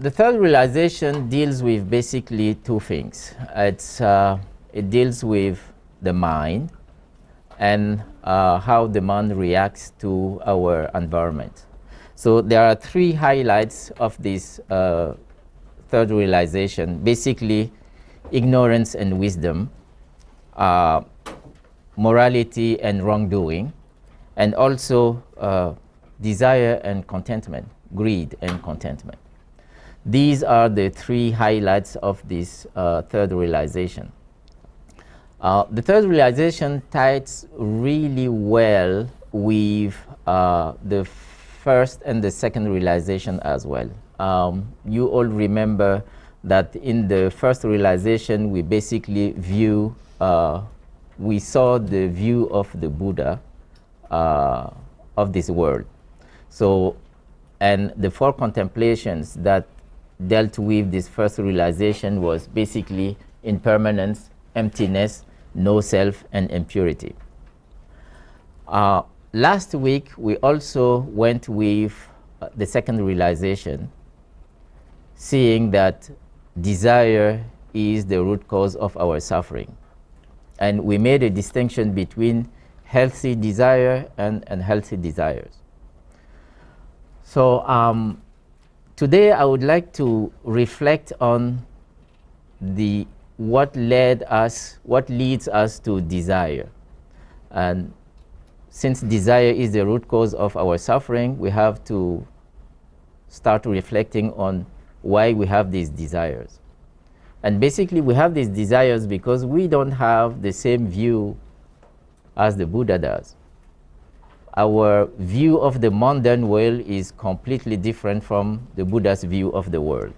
The third realization deals with basically two things. It deals with the mind and how the mind reacts to our environment. So there are three highlights of this third realization. Basically, ignorance and wisdom, morality and wrongdoing, and also desire and contentment, greed and contentment. These are the three highlights of this third realization. The third realization ties really well with the first and the second realization as well. You all remember that in the first realization we basically we saw the view of the Buddha of this world. So, and the four contemplations that dealt with this first realization was basically impermanence, emptiness, no self, and impurity. Last week we also went with the second realization, seeing that desire is the root cause of our suffering. And we made a distinction between healthy desire and unhealthy desires. So today I would like to reflect on what leads us to desire. And since desire is the root cause of our suffering, we have to start reflecting on why we have these desires. And basically we have these desires because we don't have the same view as the Buddha does. Our view of the mundane world is completely different from the Buddha's view of the world.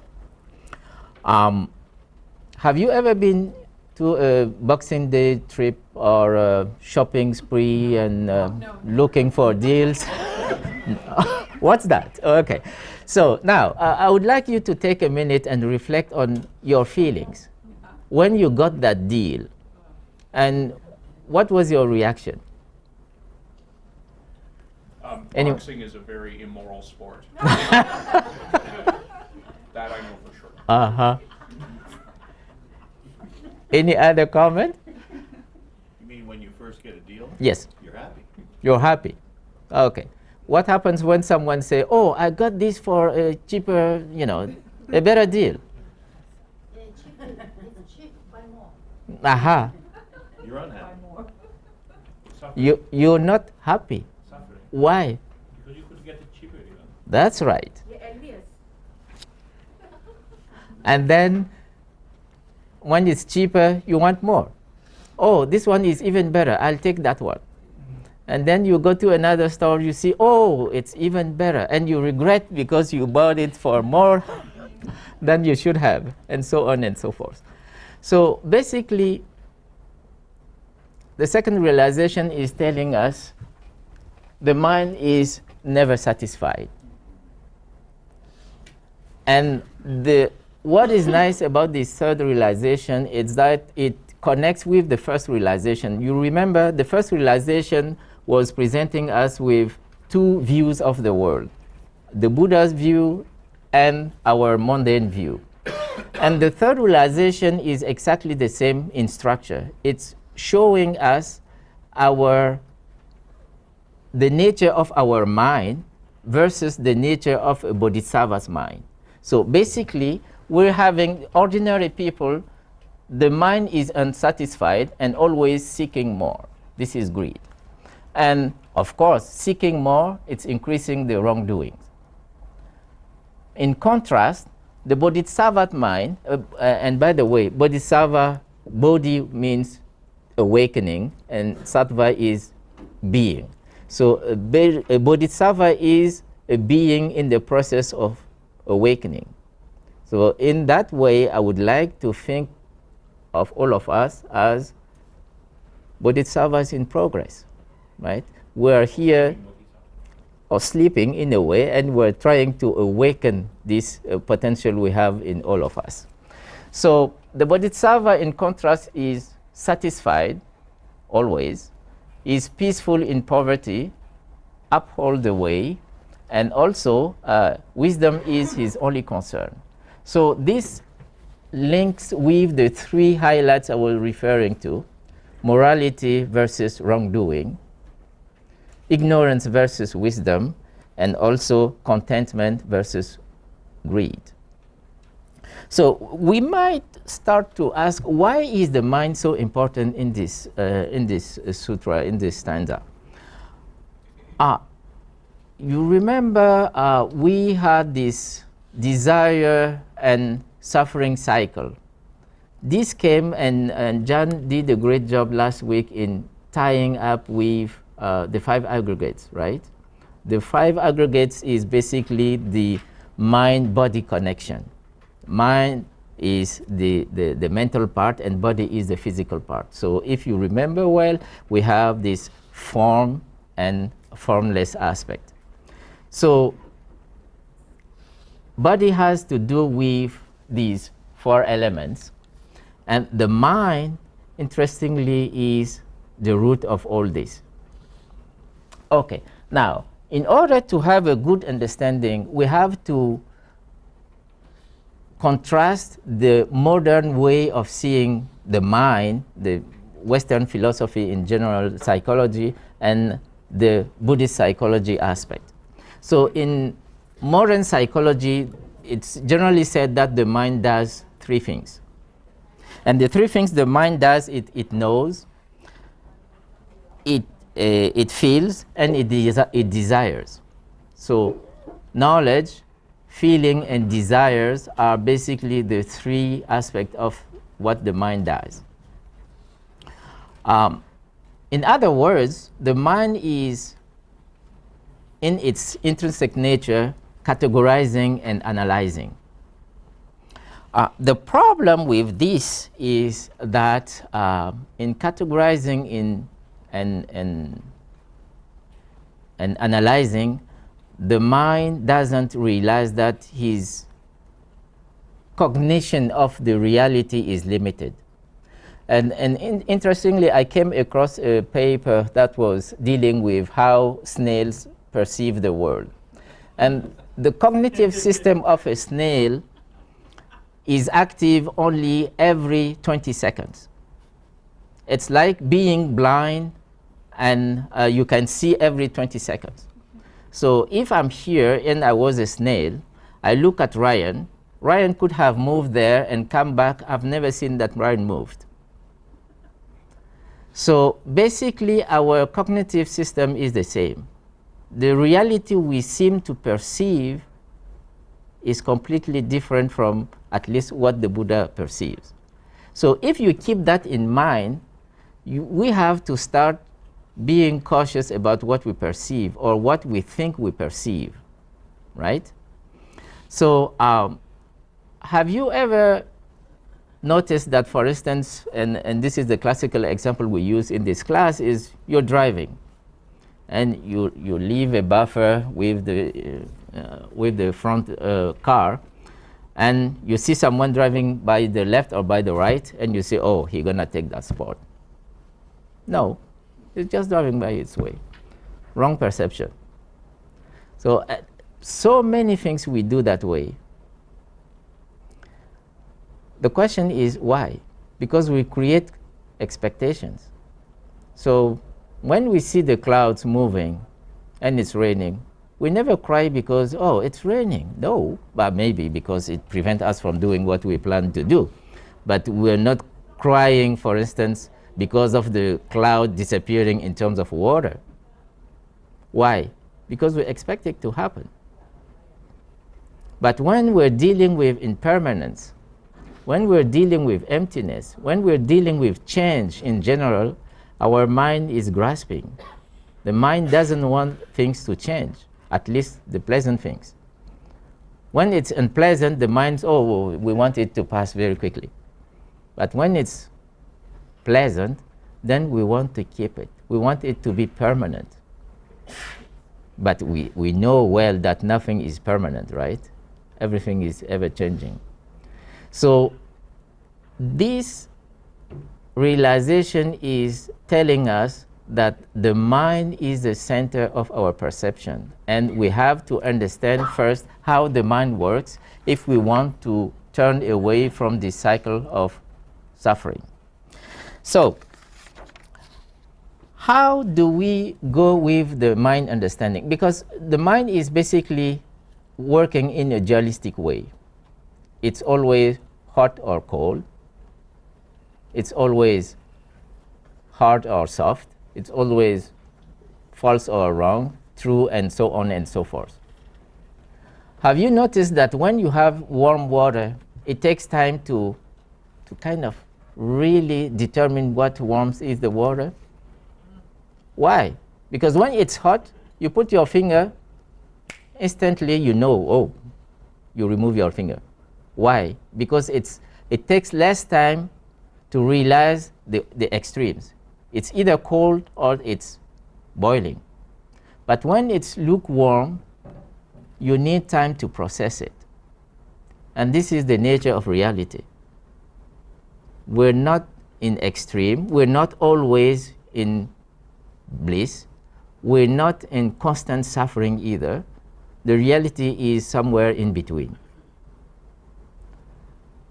Have you ever been to a Boxing Day trip or a shopping spree and No. looking for deals? What's that? Okay. So now I would like you to take a minute and reflect on your feelings when you got that deal, and what was your reaction? Boxing is a very immoral sport. That I know for sure. Uh-huh. Any other comment? You mean when you first get a deal? Yes. You're happy. You're happy. Okay. What happens when someone say, "Oh, I got this for a cheaper, a better deal"? It's cheap, buy more. Aha. You're unhappy. Suffering. You're not happy. Suffering. Why? Because you could get it cheaper, That's right. You're envious. And then when it's cheaper, you want more. Oh, this one is even better. I'll take that one. And then you go to another store, you see, oh, it's even better. And you regret because you bought it for more than you should have, and so on and so forth. So basically, the second realization is telling us the mind is never satisfied. And what is nice about this third realization is that it connects with the first realization. You remember the first realization was presenting us with two views of the world, the Buddha's view and our mundane view. And the third realization is exactly the same in structure. It's showing us the nature of our mind versus the nature of a bodhisattva's mind. So basically, we're having ordinary people, the mind is unsatisfied and always seeking more. This is greed. And of course, seeking more, it's increasing the wrongdoings. In contrast, the bodhisattva mind, and by the way, bodhisattva, bodhi means awakening, and sattva is being. So a bodhisattva is a being in the process of awakening. So in that way, I would like to think of all of us as bodhisattvas in progress, right? We're here or sleeping in a way, and we're trying to awaken this potential we have in all of us. So the bodhisattva, in contrast, is satisfied always, is peaceful in poverty, uphold the way, and also wisdom is his only concern. So this links with the three highlights I was referring to: morality versus wrongdoing, ignorance versus wisdom, and also contentment versus greed. So we might start to ask, why is the mind so important in this sutra, in this stanza? You remember we had this desire and suffering cycle. This came, and John did a great job last week in tying up with the 5 aggregates, right? The 5 aggregates is basically the mind-body connection. Mind is the mental part, and body is the physical part. So if you remember well, we have this form and formless aspect. So body has to do with these 4 elements, and the mind, interestingly, is the root of all this. Okay, now, in order to have a good understanding, we have to contrast the modern way of seeing the mind, the Western philosophy in general, psychology, and the Buddhist psychology aspect. So in modern psychology, it's generally said that the mind does 3 things. And the 3 things the mind does, it knows, it feels, and it desires. So knowledge, feeling, and desires are basically the 3 aspects of what the mind does. In other words, the mind is, in its intrinsic nature, categorizing and analyzing. The problem with this is that in categorizing and analyzing, the mind doesn't realize that his cognition of the reality is limited. And interestingly, I came across a paper that was dealing with how snails perceive the world. And the cognitive system of a snail is active only every 20 seconds. It's like being blind, and you can see every 20 seconds. So if I'm here and I was a snail, I look at Ryan. Ryan could have moved there and come back. I've never seen that Ryan moved. So basically, our cognitive system is the same. The reality we seem to perceive is completely different from at least what the Buddha perceives. So if you keep that in mind, we have to start being cautious about what we perceive or what we think we perceive, right? So have you ever noticed that, for instance, and this is the classical example we use in this class, is you're driving and you leave a buffer with the front car, and you see someone driving by the left or by the right, and you say, oh, he's gonna take that spot. No, it's just driving by its way. Wrong perception. So so many things we do that way. The question is why? Because we create expectations. So when we see the clouds moving and it's raining, we never cry because, oh, it's raining. No, but maybe because it prevents us from doing what we plan to do. But we're not crying, for instance, because of the cloud disappearing in terms of water. Why? Because we expect it to happen. But when we're dealing with impermanence, when we're dealing with emptiness, when we're dealing with change in general, our mind is grasping. The mind doesn't want things to change, at least the pleasant things. When it's unpleasant, the mind, oh, we want it to pass very quickly. But when it's pleasant, then we want to keep it. We want it to be permanent. But we know well that nothing is permanent, right? Everything is ever changing. So this realization is telling us that the mind is the center of our perception, and we have to understand first how the mind works if we want to turn away from this cycle of suffering. So, how do we go with the mind understanding? Because the mind is basically working in a dualistic way. It's always hot or cold. It's always hard or soft. It's always false or wrong, true, and so on and so forth. Have you noticed that when you have warm water, it takes time to kind of really determine what warmth is the water? Why? Because when it's hot, you put your finger, instantly you know, oh, you remove your finger. Why? Because it takes less time to realize the extremes. It's either cold or it's boiling. But when it's lukewarm, you need time to process it. And this is the nature of reality. We're not in extreme. We're not always in bliss. We're not in constant suffering either. The reality is somewhere in between.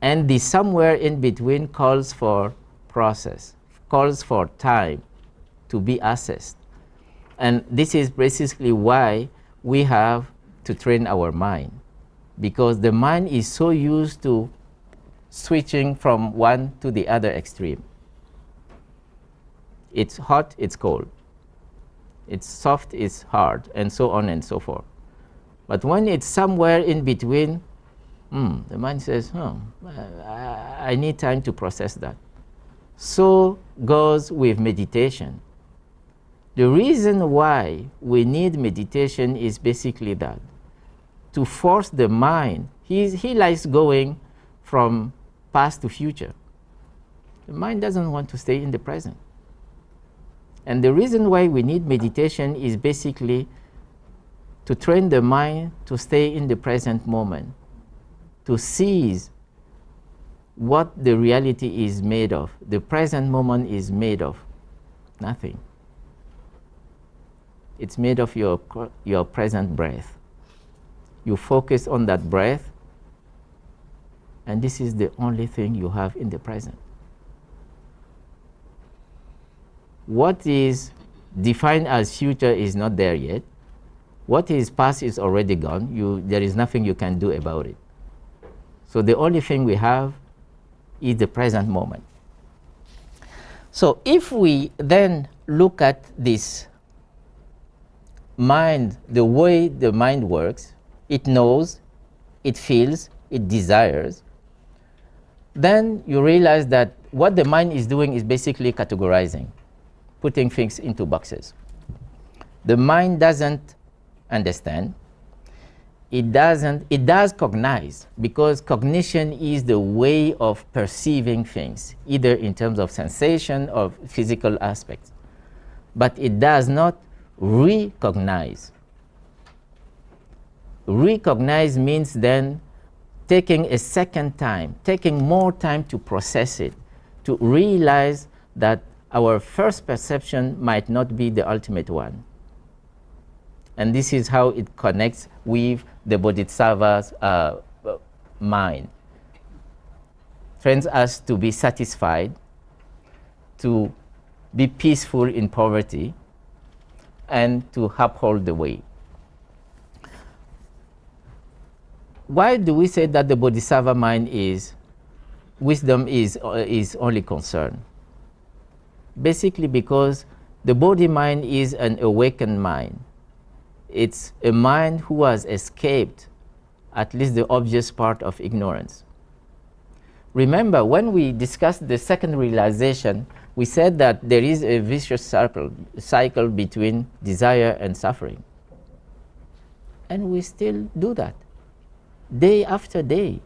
And the somewhere in between calls for process, calls for time to be assessed. And this is basically why we have to train our mind, because the mind is so used to switching from one to the other extreme. It's hot, it's cold. It's soft, it's hard, and so on and so forth. But when it's somewhere in between, the mind says, I need time to process that. So goes with meditation. The reason why we need meditation is basically that, to force the mind. He likes going from past to future. The mind doesn't want to stay in the present. And the reason why we need meditation is basically to train the mind to stay in the present moment, to seize what the reality is made of. The present moment is made of nothing. It's made of your present breath. You focus on that breath, and this is the only thing you have in the present. What is defined as future is not there yet. What is past is already gone. There is nothing you can do about it. So the only thing we have is the present moment. So if we then look at this mind, the way the mind works, it knows, it feels, it desires, then you realize that what the mind is doing is basically categorizing, putting things into boxes. The mind doesn't understand. It does cognize, because cognition is the way of perceiving things, either in terms of sensation or physical aspects. But it does not recognize. Recognize means then taking a second time, taking more time to process it, to realize that our first perception might not be the ultimate one. And this is how it connects with the Bodhisattva's mind. Trains us to be satisfied, to be peaceful in poverty, and to uphold the way. Why do we say that the Bodhisattva mind is, wisdom is only concern? Basically because the Bodhi mind is an awakened mind. It's a mind who has escaped at least the obvious part of ignorance. Remember, when we discussed the second realization, we said that there is a vicious cycle between desire and suffering. And we still do that. Day after day,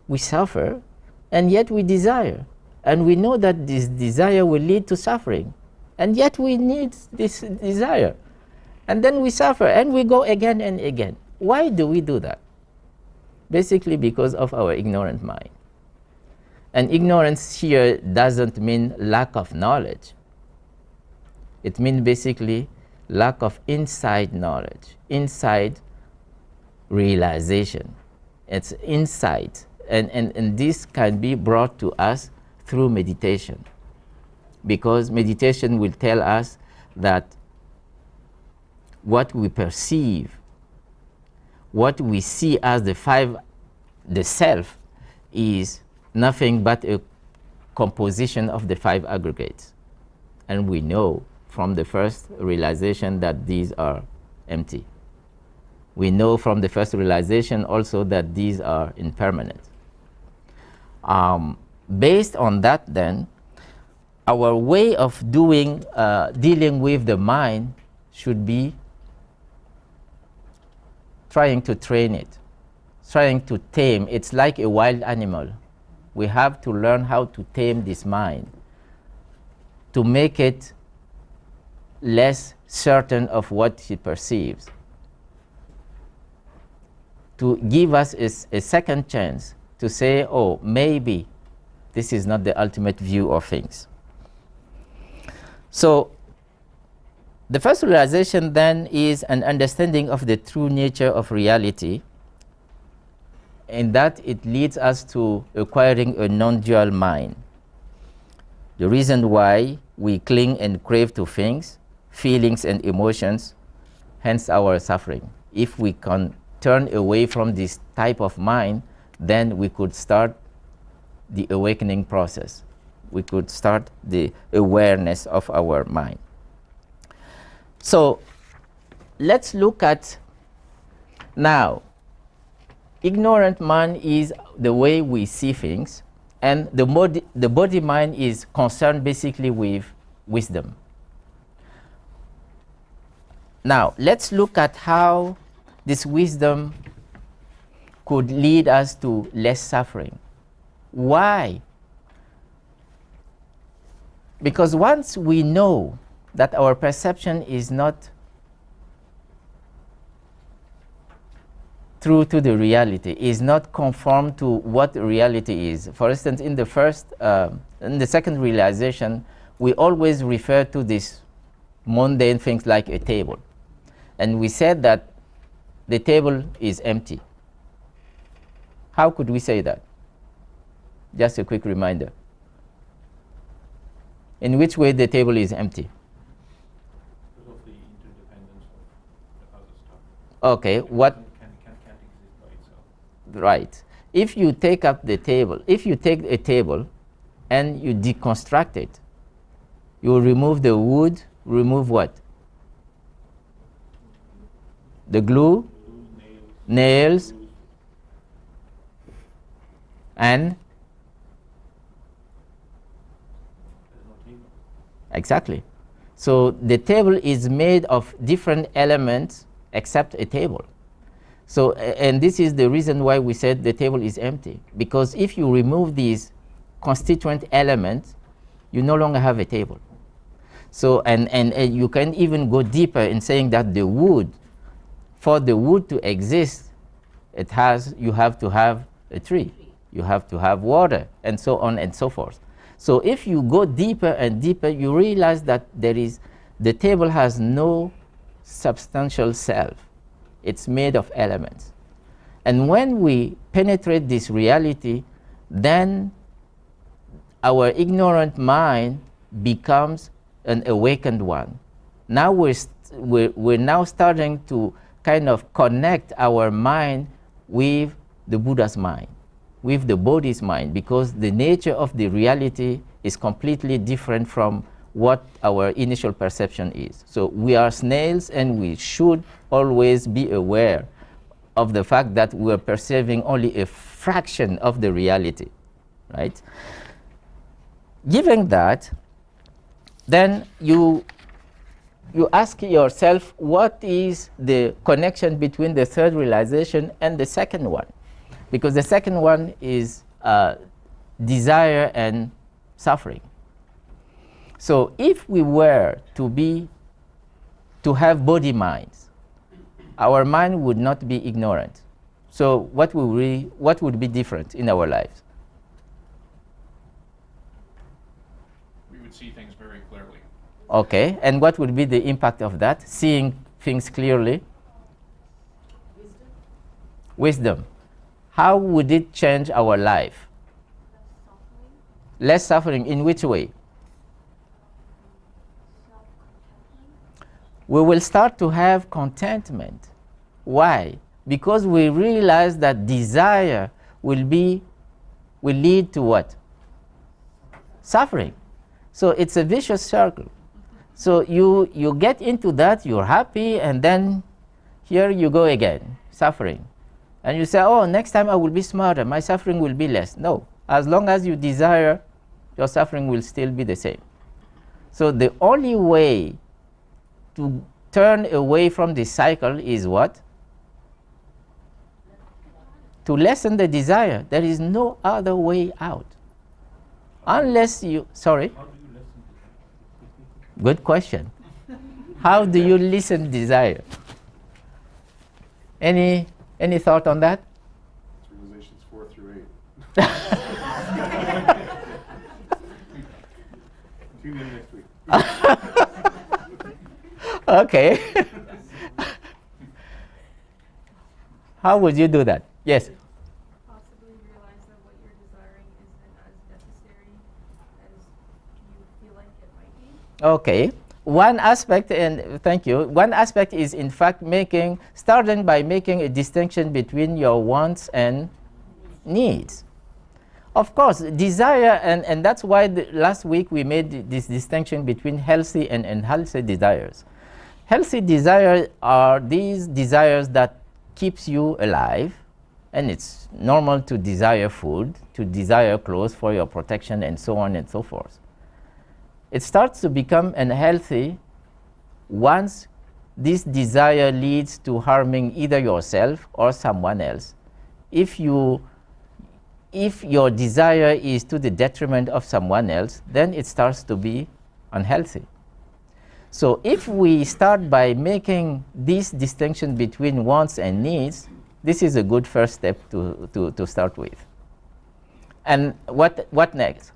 we suffer, and yet we desire. And we know that this desire will lead to suffering. And yet we need this desire. And then we suffer, and we go again and again. Why do we do that? Basically because of our ignorant mind. And ignorance here doesn't mean lack of knowledge. It means basically lack of inside knowledge, inside realization. It's insight. And this can be brought to us through meditation, because meditation will tell us that what we perceive, what we see as the self, is nothing but a composition of the five aggregates. And we know from the first realization that these are empty. We know from the first realization also that these are impermanent. Based on that, then, our way of dealing with the mind should be trying to train it, trying to tame. It's like a wild animal. We have to learn how to tame this mind, to make it less certain of what it perceives, to give us a second chance to say, oh, maybe this is not the ultimate view of things. So the first realization then is an understanding of the true nature of reality, in that it leads us to acquiring a non-dual mind. The reason why we cling and crave to things, feelings and emotions, hence our suffering. If we can turn away from this type of mind, then we could start the awakening process. We could start the awareness of our mind. So let's look at now. Ignorant mind is the way we see things, and the body mind is concerned basically with wisdom. Now let's look at how this wisdom could lead us to less suffering. Why? Because once we know that our perception is not true to the reality, is not conform to what reality is. For instance, in the second realization, we always refer to these mundane things like a table. And we said that the table is empty. How could we say that? Just a quick reminder. In which way the table is empty? Because of the interdependence of the other stuff. Okay, what? Can't exist by itself. Right. If you take up the table, if you take a table and you deconstruct it, you remove the wood, remove what? The glue, nails, and exactly. So the table is made of different elements except a table. So, and this is the reason why we said the table is empty. Because if you remove these constituent elements, you no longer have a table. So, and you can even go deeper in saying that the wood, for the wood to exist, you have to have a tree, you have to have water, and so on and so forth. So if you go deeper and deeper, you realize that the table has no substantial self. It's made of elements. And when we penetrate this reality, then our ignorant mind becomes an awakened one. Now we're now starting to kind of connect our mind with the Buddha's mind, with the Bodhi's mind, because the nature of the reality is completely different from what our initial perception is. So we are snails, and we should always be aware of the fact that we're perceiving only a fraction of the reality, right? Given that, then you ask yourself, what is the connection between the third realization and the second one? Because the second one is desire and suffering. So if we were to have body minds, our mind would not be ignorant. So what would be different in our lives? We would see things very clearly. Okay, and what would be the impact of that? Seeing things clearly. Wisdom. How would it change our life? Less suffering. In which way? We will start to have contentment. Why? Because we realize that desire will lead to what? Suffering. So it's a vicious circle. So you get into that, you're happy, and then here you go again, suffering. And you say, oh, next time I will be smarter, my suffering will be less. No, as long as you desire, your suffering will still be the same. So the only way to turn away from this cycle is what? To lessen the desire. There is no other way out. Unless you, sorry? How do you lessen Good question. How do you lessen desire? Any thought on that? Realizations 4 through 8. Tune in next week. Okay. How would you do that? Yes. Possibly realize that what you're desiring isn't as necessary as you feel like it might be. Okay. One aspect, and thank you, one aspect is in fact starting by making a distinction between your wants and needs. Of course, desire, and that's why last week we made this distinction between healthy and unhealthy desires. Healthy desires are these desires that keeps you alive, and it's normal to desire food, to desire clothes for your protection, and so on and so forth. It starts to become unhealthy once this desire leads to harming either yourself or someone else. If your desire is to the detriment of someone else, then it starts to be unhealthy. So if we start by making this distinction between wants and needs, this is a good first step to start with. And what next?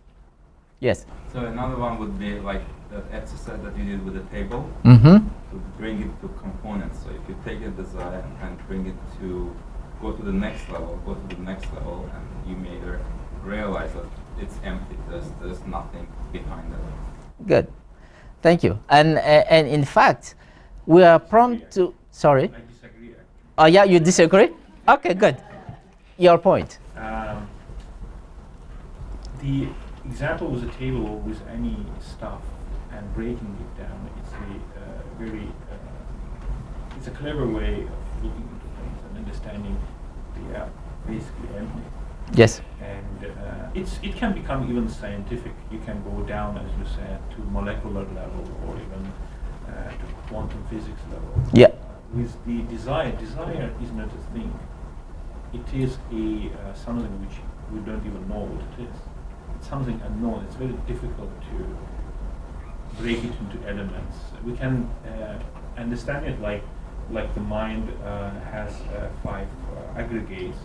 Yes? So another one would be like that exercise that you did with the table, Mm-hmm. to bring it to components. So if you take a desire and bring it to go to the next level, and you may realize that it's empty. There's nothing behind it. Good. Thank you. And in fact, we are prompt to... Sorry? I disagree, actually. Oh, yeah, you disagree? Okay, good. Your point. The example with a table with any stuff and breaking it down, it's a it's a clever way of looking into things and understanding they are basically empty. Yes. And it can become even scientific. You can go down, as you said, to molecular level or even to quantum physics level. Yeah. With the desire is not a thing. It is something which we don't even know what it is. It's something unknown. It's very difficult to break it into elements. We can understand it like the mind has 5 aggregates,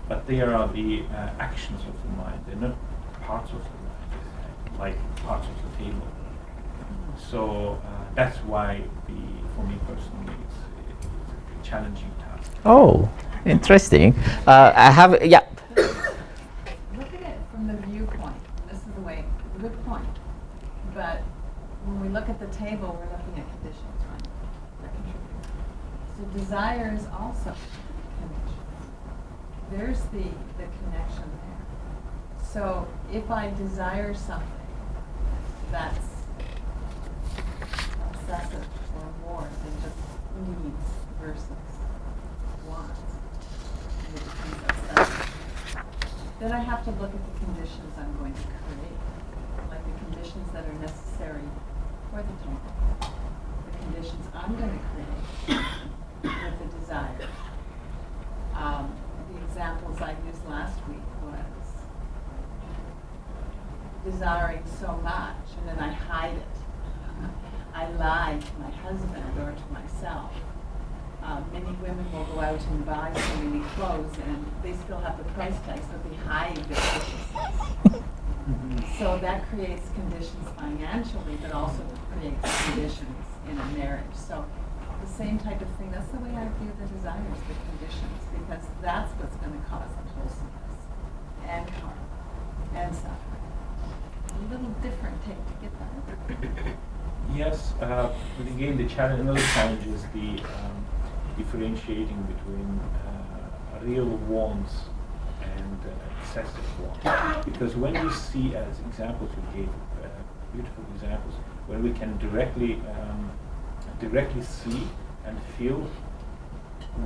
but they are the actions of the mind. They're not parts of the mind, like parts of the table. So that's why, for me personally, it's a challenging task. Oh, interesting. I have... Yeah. Look at it from the viewpoint. This is the way, good point. But when we look at the table, we're looking at conditions, right? So desire is also conditions. There's the connection there. So if I desire something that's obsessive or more than just needs versus wants, and it becomes obsessive, then I have to look at the conditions I'm going to create, like the conditions that are necessary for the table, the conditions I'm going to create with the desire. The examples I used last week was desiring so much, and then I hide it. I lie to my husband or to myself. Many women will go out and buy so many clothes, and they still have the price tags, but they hide their purchases. So that creates conditions financially, but also creates conditions in a marriage. So the same type of thing, that's the way I view the desires, the conditions, because that's what's going to cause unwholesomeness and harm and suffering. A little different take to get that. Yes, but again, another challenge is the differentiating between real wants and excessive wants. Because when we see, as examples we gave, beautiful examples, when we can directly see and feel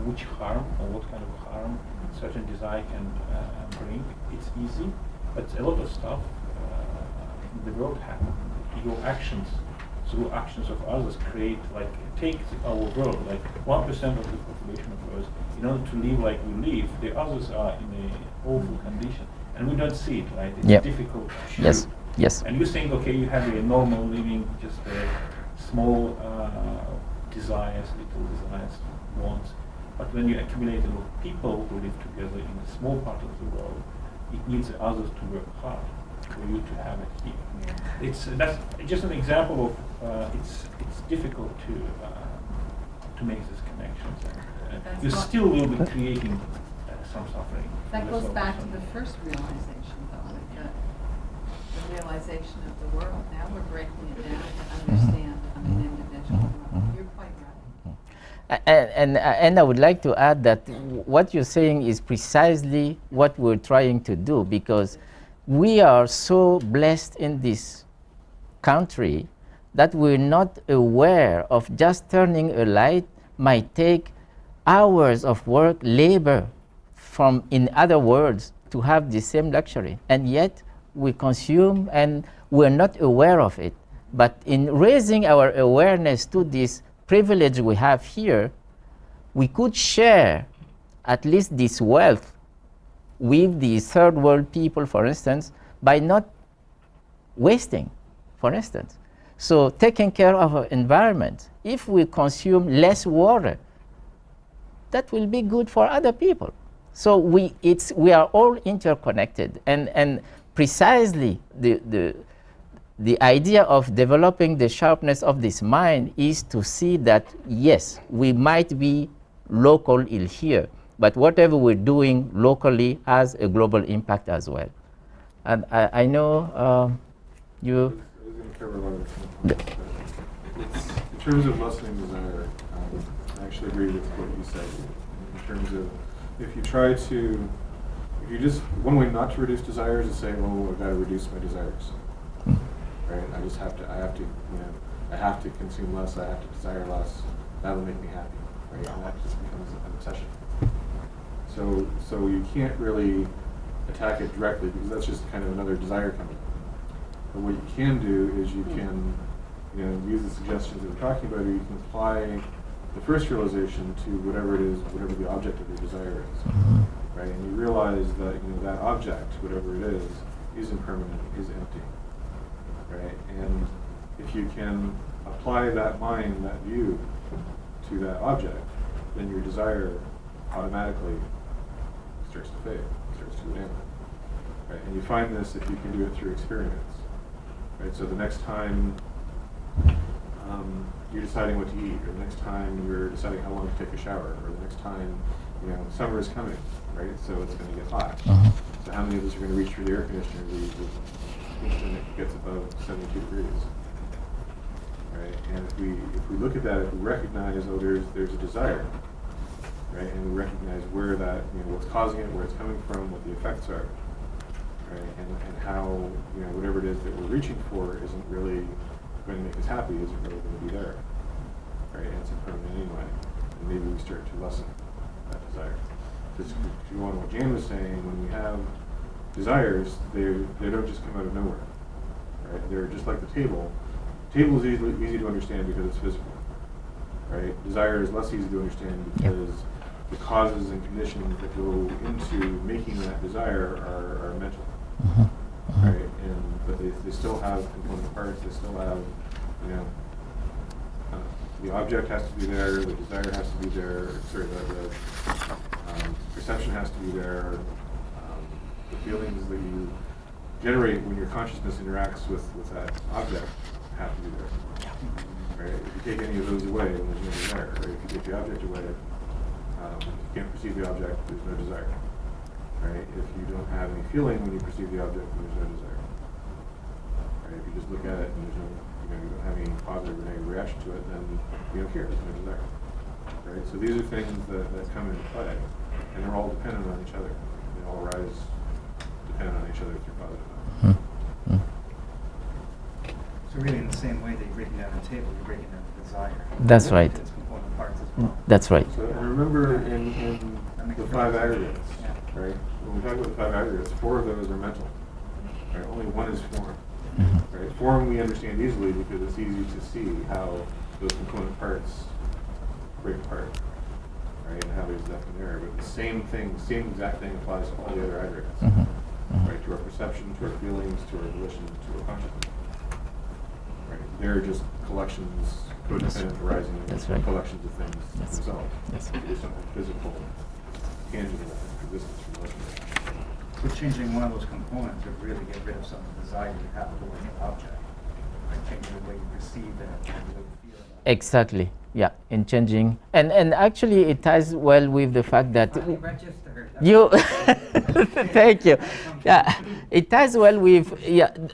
which harm or what kind of harm certain desire can bring, it's easy. But a lot of stuff in the world happen. Your actions, through actions of others, take our world, like 1% of the population of Earth, in order to live like we live, the others are in an awful condition. And we don't see it, right? It's difficult to Yes. Yes. And you think, okay, you have a normal living, just small desires, little desires, wants. But when you accumulate a lot of people who live together in a small part of the world, it needs others to work hard for you to have it here. Yeah. That's just an example of it's difficult to make these connections. And, That's you what- still will be creating some suffering. That Less goes of back to some- the first realization, though, the realization of the world. Now we're breaking it down to understand on an individual level. You're quite right. And I would like to add that what you're saying is precisely what we're trying to do, because we are so blessed in this country that we're not aware of just turning a light might take hours of work, labor, from, in other words, to have the same luxury. And yet we consume and we're not aware of it. But in raising our awareness to this privilege we have here, we could share at least this wealth with the third world people, for instance, by not wasting, for instance. So taking care of our environment, if we consume less water, that will be good for other people. So we are all interconnected, and precisely the idea of developing the sharpness of this mind is to see that, yes, we might be local in here, but whatever we're doing locally has a global impact as well. And I know you... I was going to cover a lot of points, but in terms of lessening desire, I actually agree with what you said. In terms of, if you just, one way not to reduce desires is say, oh, I've got to reduce my desires. Right? I have to consume less, I have to desire less, that'll make me happy. Right? And that just becomes an obsession. So you can't really attack it directly, because that's just kind of another desire coming up. But what you can do is you can use the suggestions that we're talking about, or you can apply the first realization to whatever it is, whatever the object of your desire is. Right? And you realize that that object, whatever it is impermanent, is empty. Right? And if you can apply that mind, that view, to that object, then your desire automatically starts to fade, starts to go down. Right? And you find this if you can do it through experience. Right? So the next time you're deciding what to eat, or the next time you're deciding how long to take a shower, or the next time, summer is coming, right? So it's going to get hot. So how many of us are going to reach for the air conditioner when it gets above 72 degrees? Right? And if we look at that, if we recognize, oh, there's a desire, right? And we recognize where that, what's causing it, where it's coming from, what the effects are, right? And how, whatever it is that we're reaching for isn't really going to make us happy, isn't really going to be there, right? And it's impermanent anyway. And maybe we start to lessen that desire. Just to go on what Jan was saying, when we have desires, they don't just come out of nowhere, right? They're just like the table. Table is easy to understand because it's physical, right? Desire is less easy to understand because the causes and conditions that go into making that desire are mental, right? But they still have component parts. They still have, the object has to be there, the desire has to be there. Sorry, the perception has to be there. The feelings that you generate when your consciousness interacts with that object have to be there. Right? If you take any of those away, then there's no desire. Right? If you take the object away, you can't perceive the object, there's no desire. Right? If you don't have any feeling when you perceive the object, then there's no desire. Right? If you just look at it and there's no, you don't have any positive or negative reaction to it, then you don't care, there's no desire. Right? So these are things that come into play, and they're all dependent on each other. They all arise dependent on each other through positive. So really, in the same way that you're breaking down the table, you're breaking down the desire. That's right. Its component parts as well. That's right. So remember in the 5 aggregates, Yeah. right? When we talk about the 5 aggregates, 4 of those are mental. Right? Only 1 is form. Right? Form we understand easily because it's easy to see how those component parts break apart. Right? And how there's nothing there. But the same thing, same exact thing applies to all the other aggregates. Right? To our perception, to our feelings, to our volition, to our consciousness. Right? They're just collections, codependent arising collections of things themselves. Yes. There's something physical, tangible existence from those things. So changing one of those components would really get rid of some of the desire you have towards the object. Like changing the way you perceive that, and the way you feel about it. Exactly. Yeah. In changing, and actually, it ties well with the fact that Registered. you. Thank you. Yeah, it ties well with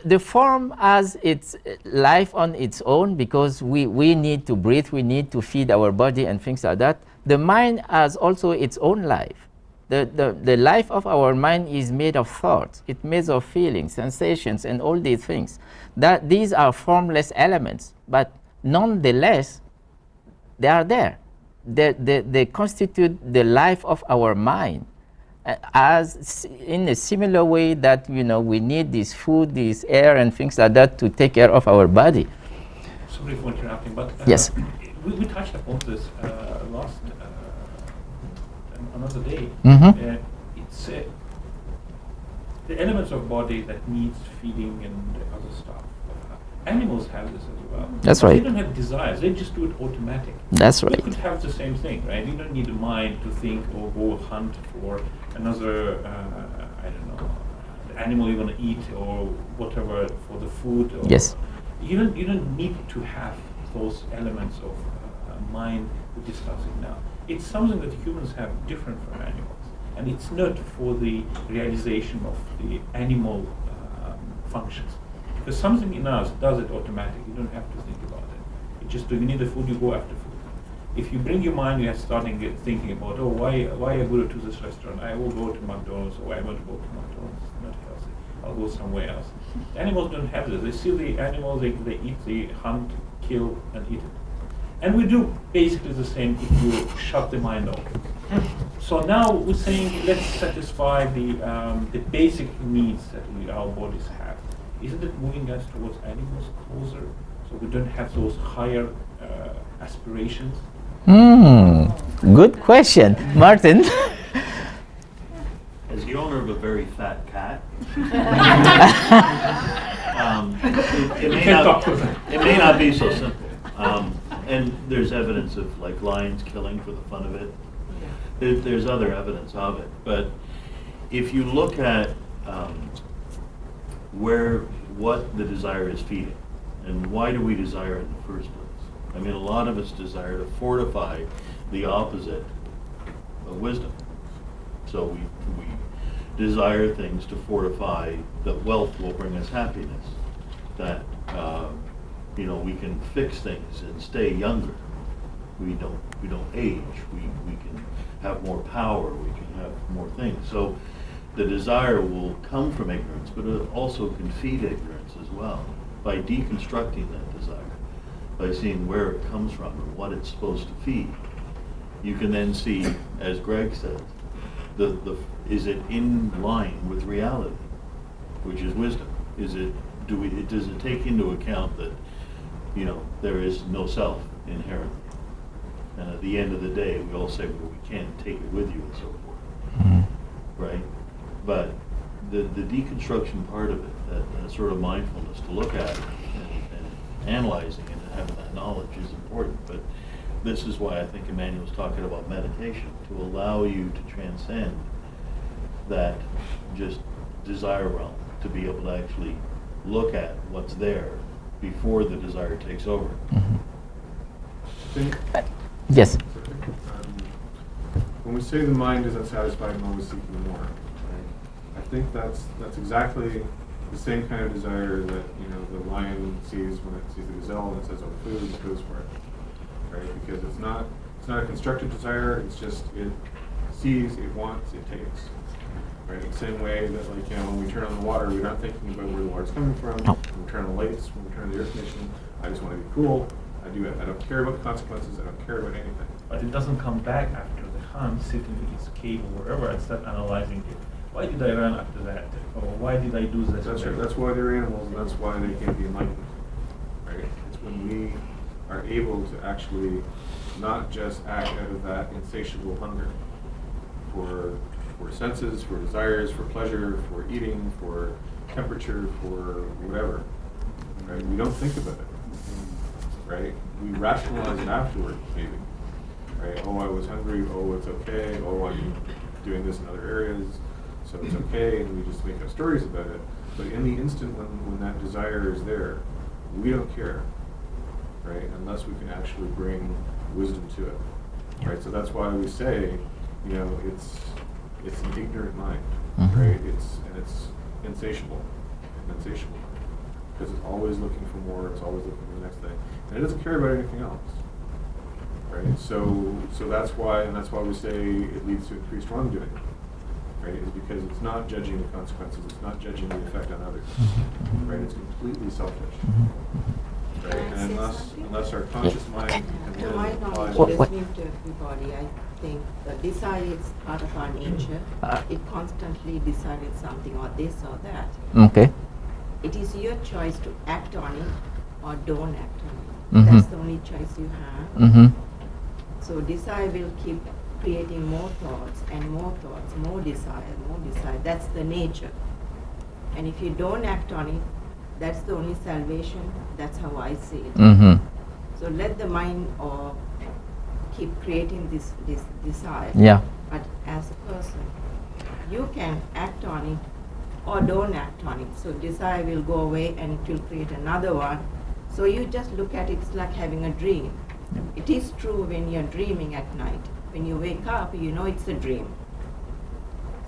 the form has its life on its own because we need to breathe, we need to feed our body and things like that. The mind has also its own life. The life of our mind is made of thoughts. It's made of feelings, sensations, and all these things. That these are formless elements, but nonetheless, they are there. They constitute the life of our mind. As in a similar way that we need this food, this air, and things like that to take care of our body. Sorry for interrupting, but Yes. we touched upon this last another day. It's the elements of body that needs feeding and other stuff. Animals have this as well. That's But right. They don't have desires; they just do it automatic. That's We right. could have the same thing, right? You don't need a mind to think or go hunt for another, I don't know, animal you want to eat or whatever for the food. Or Yes. You don't need to have those elements of mind we're discussing now. It's something that humans have different from animals, and it's not for the realization of the animal functions. Because something in us does it automatically. You don't have to think about it. It just, you need the food, you go after food. If you bring your mind, you're starting thinking about, oh, why I go to this restaurant? I will go to McDonald's, or I want to go to McDonald's. It's not healthy. I'll go somewhere else. Animals don't have this. They see the animals, they eat, they hunt, kill, and eat it. And we do basically the same if you shut the mind off. So now we're saying let's satisfy the basic needs that our bodies have. Isn't it moving us towards animals closer, so we don't have those higher aspirations? Good question, Martin. As the owner of a very fat cat, it may not be so simple. And there's evidence of like lions killing for the fun of it. There's other evidence of it. But if you look at what the desire is feeding, and why do we desire it in the first place? I mean, a lot of us desire to fortify the opposite of wisdom. So we desire things to fortify that wealth will bring us happiness, that we can fix things and stay younger. We don't age. We can have more power. We can have more things. So the desire will come from ignorance, but it also can feed ignorance as well by deconstructing that desire, by seeing where it comes from and what it's supposed to feed. You can then see, as Greg said, is it in line with reality, which is wisdom? Does it take into account that there is no self inherently, and at the end of the day we all say, well, we can't take it with you and so forth, right? But the deconstruction part of it, that sort of mindfulness to look at it and analyzing it and having that knowledge is important. But this is why I think Emmanuel's talking about meditation, to allow you to transcend that just desire realm to be able to actually look at what's there before the desire takes over. Yes. When we say the mind is unsatisfied and always seeking more, right? I think that's exactly the same kind of desire that the lion sees when it sees the gazelle and it says, "Oh, food," and goes for it, right? Because it's not a constructive desire. It's just it sees, it wants, it takes, right? In the same way that when we turn on the water, we're not thinking about where the water's coming from. No. When we turn on the lights, when we turn on the air conditioning, I just want to be cool. I do it. I don't care about the consequences. I don't care about anything. But it doesn't come back after the hunt, sitting in its cave or wherever, and start analyzing it. Why did I run after that? Or why did I do this? That's right. That's why they're animals, and that's why they can't be enlightened. Right? It's when we are able to actually not just act out of that insatiable hunger for senses, for desires, for pleasure, for eating, for temperature, for whatever. Right? We don't think about it. Right? We rationalize it afterward, maybe. Right? Oh, I was hungry. Oh, it's okay. Oh, I'm doing this in other areas, so it's okay, and we just make up stories about it. But in the instant when that desire is there, we don't care, right? Unless we can actually bring wisdom to it, right? So that's why we say, it's an ignorant mind, right? It's insatiable, because it's always looking for more. It's always looking for the next thing, and it doesn't care about anything else. Right? So that's why we say it leads to increased wrongdoing. Right? Is because it's not judging the consequences. It's not judging the effect on others. Right? It's completely selfish. Right? And unless our conscious mind To my knowledge, What- listening to everybody, I think the desire is part of our nature. It constantly decided something or this or that. Okay. It is your choice to act on it or don't act on it. Mhm. That's the only choice you have. Mm-hmm. So desire will keep creating more thoughts and more thoughts, more desire, more desire. That's the nature. And if you don't act on it, that's the only salvation. That's how I see it. Mm-hmm. So let the mind keep creating this desire. Yeah. But as a person, you can act on it or don't act on it. So desire will go away and it will create another one. So you just look at it, it's like having a dream. It is true when you're dreaming at night. When you wake up, you know it's a dream.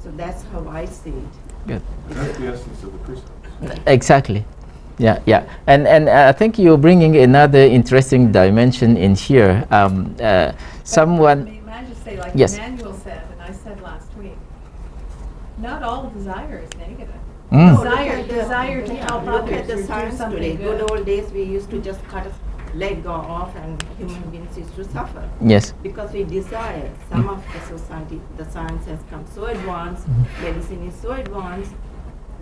So that's how I see it. Good. That's the essence of the precepts. Exactly. Yeah. And I think you're bringing another interesting dimension in here. Someone. May I just say, like Yes. Emmanuel said, and I said last week, not all desire is negative. Mm. No, Desire to help look others at the or do science something today. good. Good old days, we used to just cut a leg off and human beings used to suffer. Yes. Because we desire. Some of the society, the science has come so advanced, medicine is so advanced,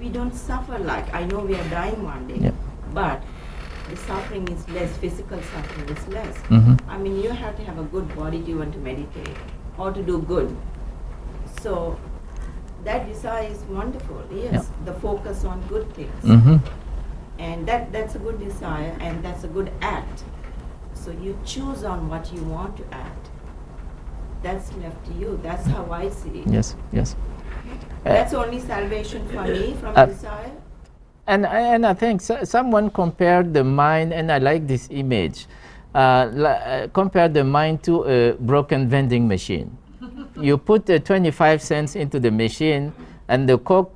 we don't suffer like, I know we are dying one day, Yeah. but the suffering is less, physical suffering is less. Mhm. I mean, you have to have a good body to want to meditate or to do good. So that desire is wonderful, yes, Yeah. the focus on good things. Mm-hmm. And that's a good desire and that's a good act. So you choose on what you want to act. That's left to you. That's how I see it. Yes. That's only salvation for me from uh, desire. And I think someone compared the mind, and I like this image, compared the mind to a broken vending machine. You put 25 cents into the machine, and the Coke,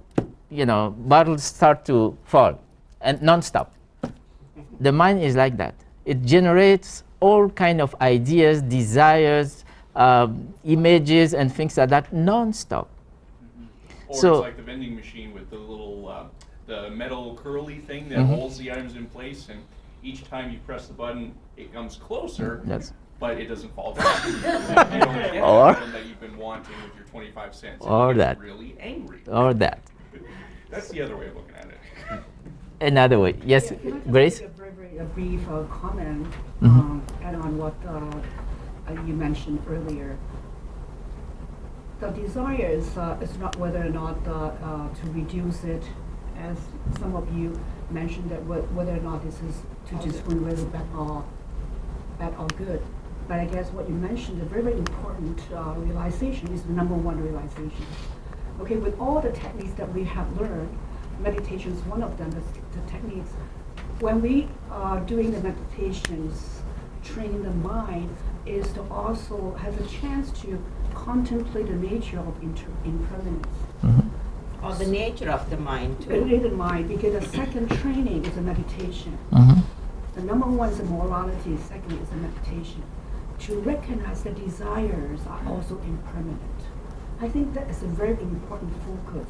bottles start to fall, and non-stop. The mind is like that. It generates all kind of ideas, desires, images, and things like that non-stop. Or So- it's like the vending machine with the little, the metal curly thing that Mhm. holds the items in place, and each time you press the button, it comes closer, Yes. but it doesn't fall down. You don't get Or- the item that you've been wanting with your 25 cents. and Or you get that. really angry. Or that. That's the other way of looking at it. Another way. Yes, Can I just Grace? make a brief comment Mhm. and on what you mentioned earlier. The desire is not whether or not to reduce it, as some of you mentioned, that whether or not this is to discern whether bad or good. But I guess what you mentioned, a very, very important realization is the number one realization. Okay, with all the techniques that we have learned, meditation is one of them, the techniques. When we are doing the meditations, training the mind is to also have a chance to contemplate the nature of impermanence. Or the nature of the mind too. It is the mind, because the second training is a meditation. The number one is the morality, second is the meditation. To recognize that desires are also impermanent. I think that is a very important focus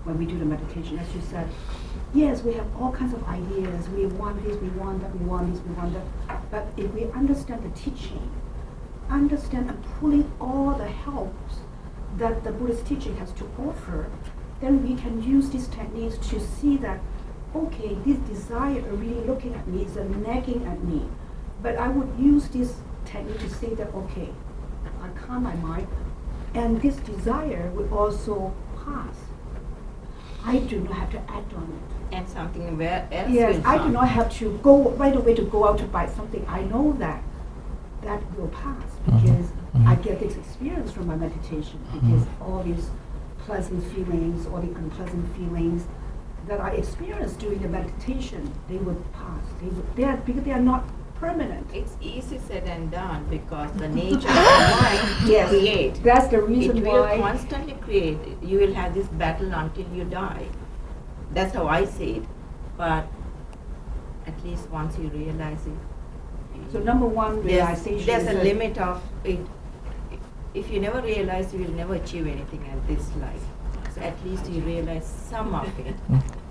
when we do the meditation. As you said, yes, we have all kinds of ideas. We want this, we want that, we want this, we want that. But if we understand the teaching, understand and pulling all the helps that the Buddhist teaching has to offer, then we can use these techniques to see that, okay, this desire really looking at me is nagging at me. But I would use this technique to say that, okay, I calm my mind, and this desire will also pass. I do not have to act on it. And something where else Yes, will I do come. not have to go right away to go out to buy something. I know that will pass because I get this experience from my meditation, because all these pleasant feelings or the unpleasant feelings that I experience during the meditation, they would pass. Because they are not permanent. It's easy said and done because the nature of the mind Yes, create. that's the reason It will why. constantly create. You will have this battle until you die. That's how I see it. But at least once you realize it. So number one realization There's is a that- limit of it. If you never realize, you will never achieve anything in this life. So at least you realize some of it.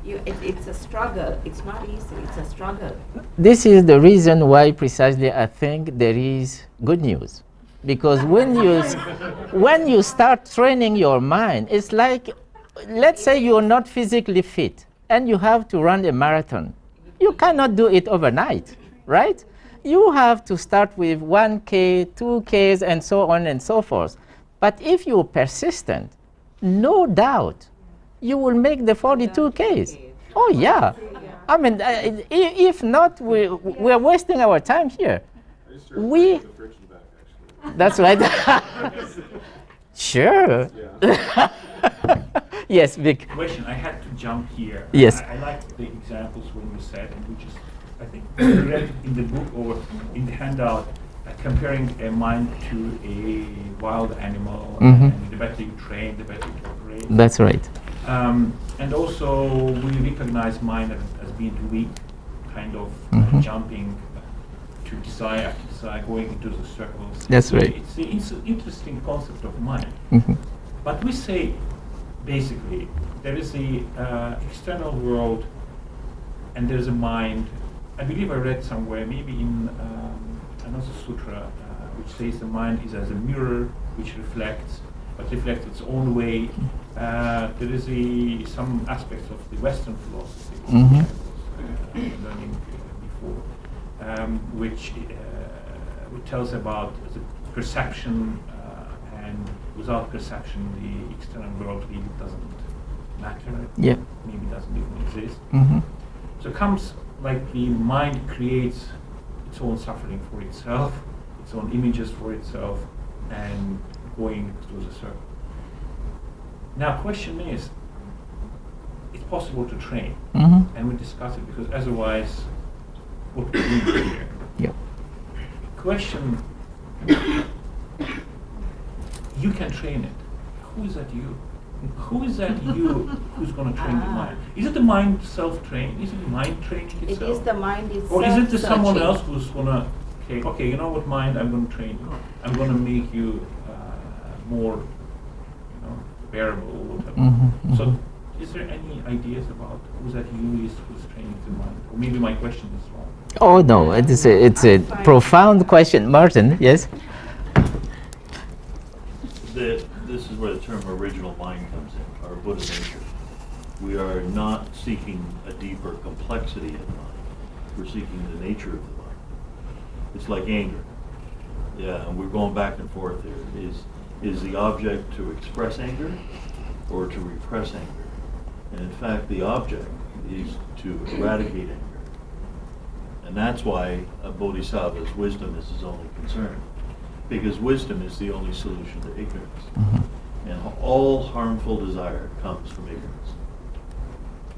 It's a struggle. It's not easy. It's a struggle. This is the reason why precisely I think there is good news. Because when you start training your mind, it's like, let's say you're not physically fit and you have to run a marathon. You cannot do it overnight, right? You have to start with 1K, 2Ks, and so on and so forth. But if you're persistent, no doubt, you will make the 42Ks. Oh, yeah. I mean, if not, we're wasting our time here. We. That's right. Sure. Yes, Vic. Question, I had to jump here. Yes. I like the examples when you said, and which is, I think, read in the book or in the handout, comparing a mind to a wild animal, and the better you train, the better you operate. That's right. And also, we recognize mind as being weak, kind of jumping to desire after desire, going into the circles. That's So right. It's an interesting concept of mind. But we say, basically, there is the external world and there is a mind. I believe I read somewhere, maybe in another sutra, which says the mind is as a mirror which reflects, but reflects its own way. There is some aspects of the Western philosophy which I was learning before, which tells about the perception, and without perception, the external world really doesn't matter. Yeah. Maybe doesn't even exist. So it comes like the mind creates its own suffering for itself, its own images for itself, and going through the circle. Now, question is, it's possible to train, and we discuss it because otherwise, what we do here. Yep. Question: you can train it. Who is that you? Who is that you who's going to train the mind? Is it the mind self-trained? Is it the mind training itself? It is the mind itself. Or is it someone searching. else who's going to say, okay, you know what, mind, I'm going to train you. I'm going to make you more, bearable or whatever. So, is there any ideas about who that you is who's training the mind? Or maybe my question is wrong. Oh, no, it's a profound question. Martin, yes? This is where the term original mind comes in, our Buddha nature. We are not seeking a deeper complexity in the mind. We're seeking the nature of the mind. It's like anger. Yeah, and we're going back and forth there. Is the object to express anger or to repress anger? And in fact, the object is to eradicate anger. And that's why a bodhisattva's wisdom is his only concern. Because wisdom is the only solution to ignorance. And all harmful desire comes from ignorance.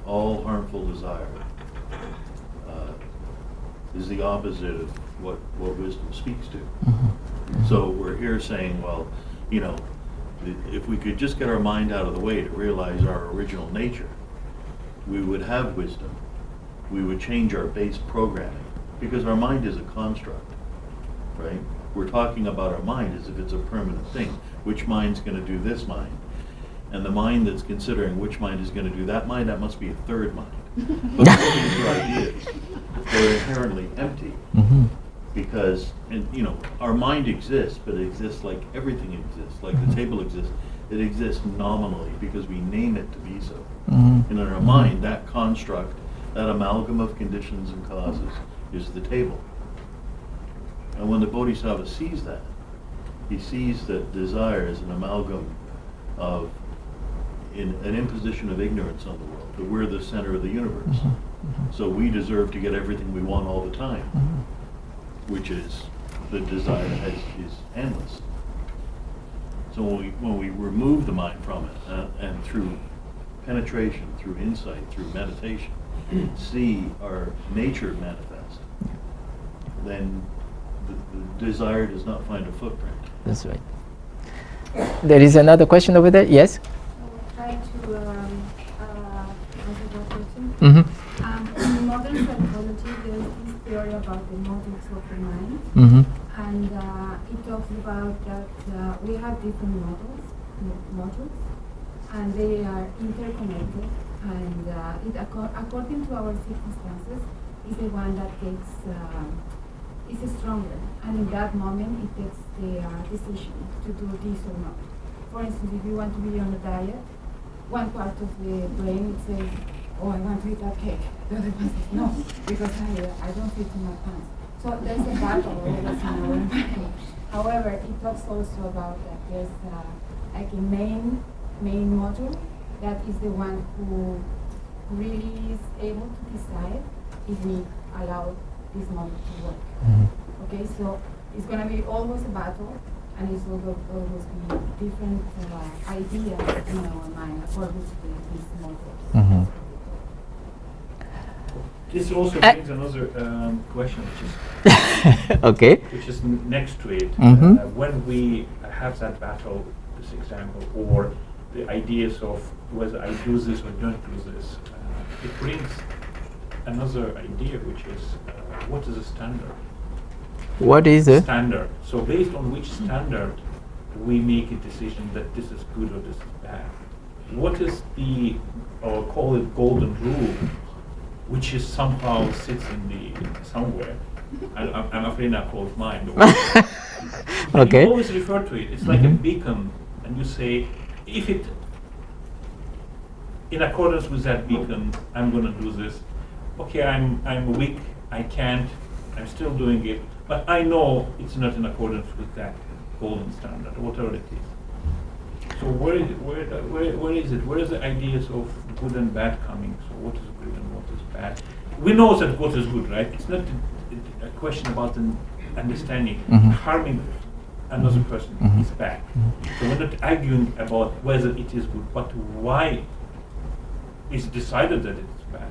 all harmful desire is the opposite of what wisdom speaks to. So we're here saying, well, you know, if we could just get our mind out of the way to realize our original nature, we would have wisdom. We would change our base programming, because our mind is a construct, right? We're talking about our mind as if it's a permanent thing. Which mind's going to do this mind? And the mind that's considering which mind is going to do that mind, that must be a third mind. But these are ideas. They're inherently empty. Because, and you know, our mind exists, but it exists like everything exists, like the table exists. It exists nominally because we name it to be so. And in our mind, that construct, that amalgam of conditions and causes is the table. And when the Bodhisattva sees that, he sees that desire is an amalgam of an imposition of ignorance on the world, that we're the center of the universe. So we deserve to get everything we want all the time, which is the desire is endless. So when we remove the mind from it, and through penetration, through insight, through meditation, see our nature manifest, then the desire does not find a footprint. That's right. There is another question over there. Yes? Try to answer that question. Mm-hmm. In modern psychology, there is this theory about the modules of the mind, and it talks about that we have different modules, and they are interconnected, and it according to our circumstances, is the one that takes is stronger, and in that moment it takes the decision to do this or not. For instance, if you want to be on a diet, one part of the brain says, oh, I want to eat that cake. The other one says, no, because I don't fit in my pants. So there's a battle always in our mind. However, it talks also about that there's like a main module that is the one who really is able to decide if we allow this model to work. Okay, so it's going to be always a battle, and it's always be different ideas in our mind according to these models. This also brings another question, which is okay. Which is next to it. When we have that battle, this example, or the ideas of whether I do this or don't do this, it brings another idea, which is what is a standard? What is it? Standard. So based on which standard we make a decision that this is good or this is bad? What is the, or call it golden rule, which is somehow sits in the somewhere? I'm afraid not close mine. Okay. You always refer to it. It's like a beacon, and you say, if it, in accordance with that beacon, I'm going to do this. Okay, I'm weak. I can't. I'm still doing it, but I know it's not in accordance with that golden standard, whatever it is. So where is it? Where is the ideas of good and bad coming? So what is good and what is bad? We know that what is good, right? It's not a question about an understanding. Harming another person is bad. So we're not arguing about whether it is good, but why it's decided that it's bad.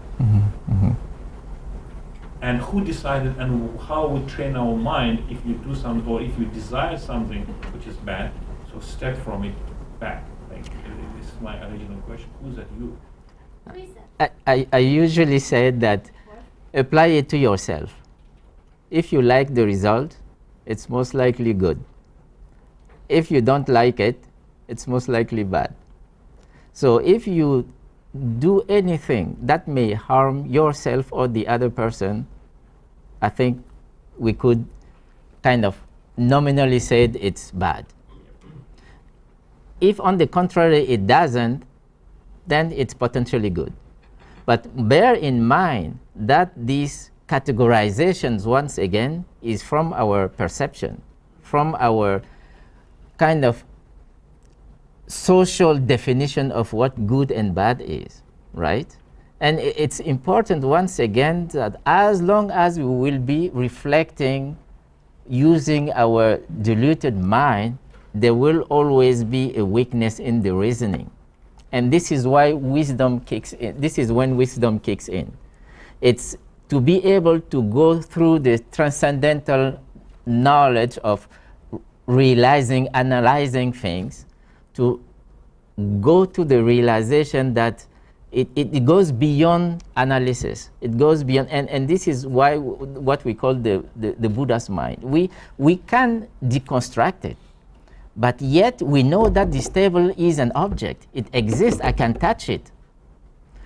And who decided, and how we train our mind if you do something, or if you desire something which is bad, so step from it back. Like, this is my original question. Who's that you? I usually say that apply it to yourself. If you like the result, it's most likely good. If you don't like it, it's most likely bad. So if you do anything that may harm yourself or the other person, I think we could kind of nominally say it's bad. If on the contrary it doesn't, then it's potentially good. But bear in mind that these categorizations, once again, is from our perception, from our kind of social definition of what good and bad is, right? And it's important, once again, that as long as we will be reflecting using our diluted mind, there will always be a weakness in the reasoning. And this is why wisdom kicks in. This is when wisdom kicks in. It's to be able to go through the transcendental knowledge of realizing, analyzing things, to go to the realization that it goes beyond analysis. It goes beyond, and this is why what we call the Buddha's mind. We can deconstruct it, but yet we know that this table is an object. It exists. I can touch it.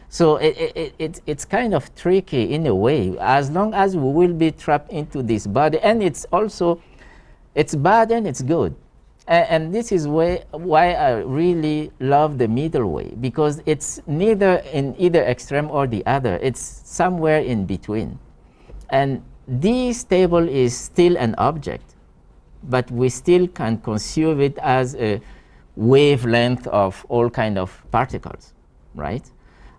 So it's kind of tricky in a way, as long as we will be trapped into this body. And it's also, it's bad and it's good. And this is why I really love the middle way, because it's neither in either extreme or the other. It's somewhere in between. And this table is still an object, but we still can conceive it as a wavelength of all kind of particles, right?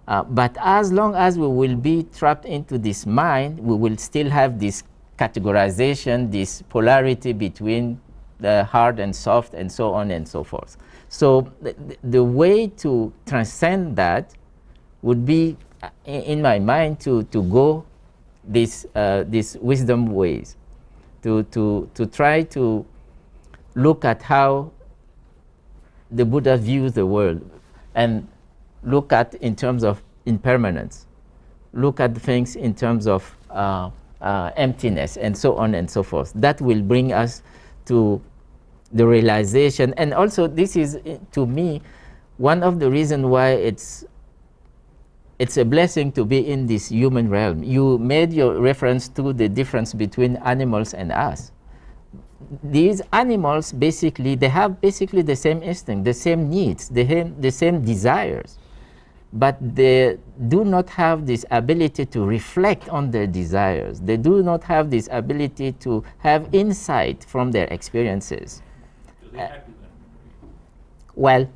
But as long as we will be trapped into this mind, we will still have this categorization, this polarity between the hard and soft, and so on and so forth. So the way to transcend that would be, in my mind, to go these wisdom ways, to try to look at how the Buddha views the world, and look at in terms of impermanence, look at things in terms of emptiness, and so on and so forth. That will bring us to the realization. And also, this is, to me, one of the reasons why it's a blessing to be in this human realm. You made your reference to the difference between animals and us. These animals, basically, they have basically the same instinct, the same needs, the same desires, but they do not have this ability to reflect on their desires. They do not have this ability to have insight from their experiences. Do they happy then? Well,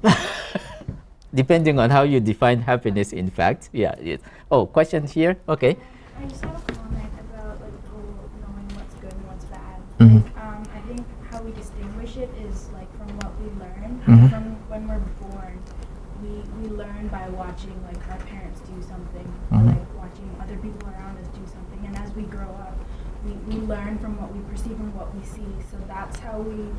depending on how you define happiness, in fact. Yeah. Yes. Oh, question here? Okay. I just have a comment about knowing what's good and what's bad. I think how we distinguish it is from what we learn. From when we're born, we learn by watching our parents do something, or watching other people around us do something. And as we grow up, we learn from what we perceive and what we see. So that's how we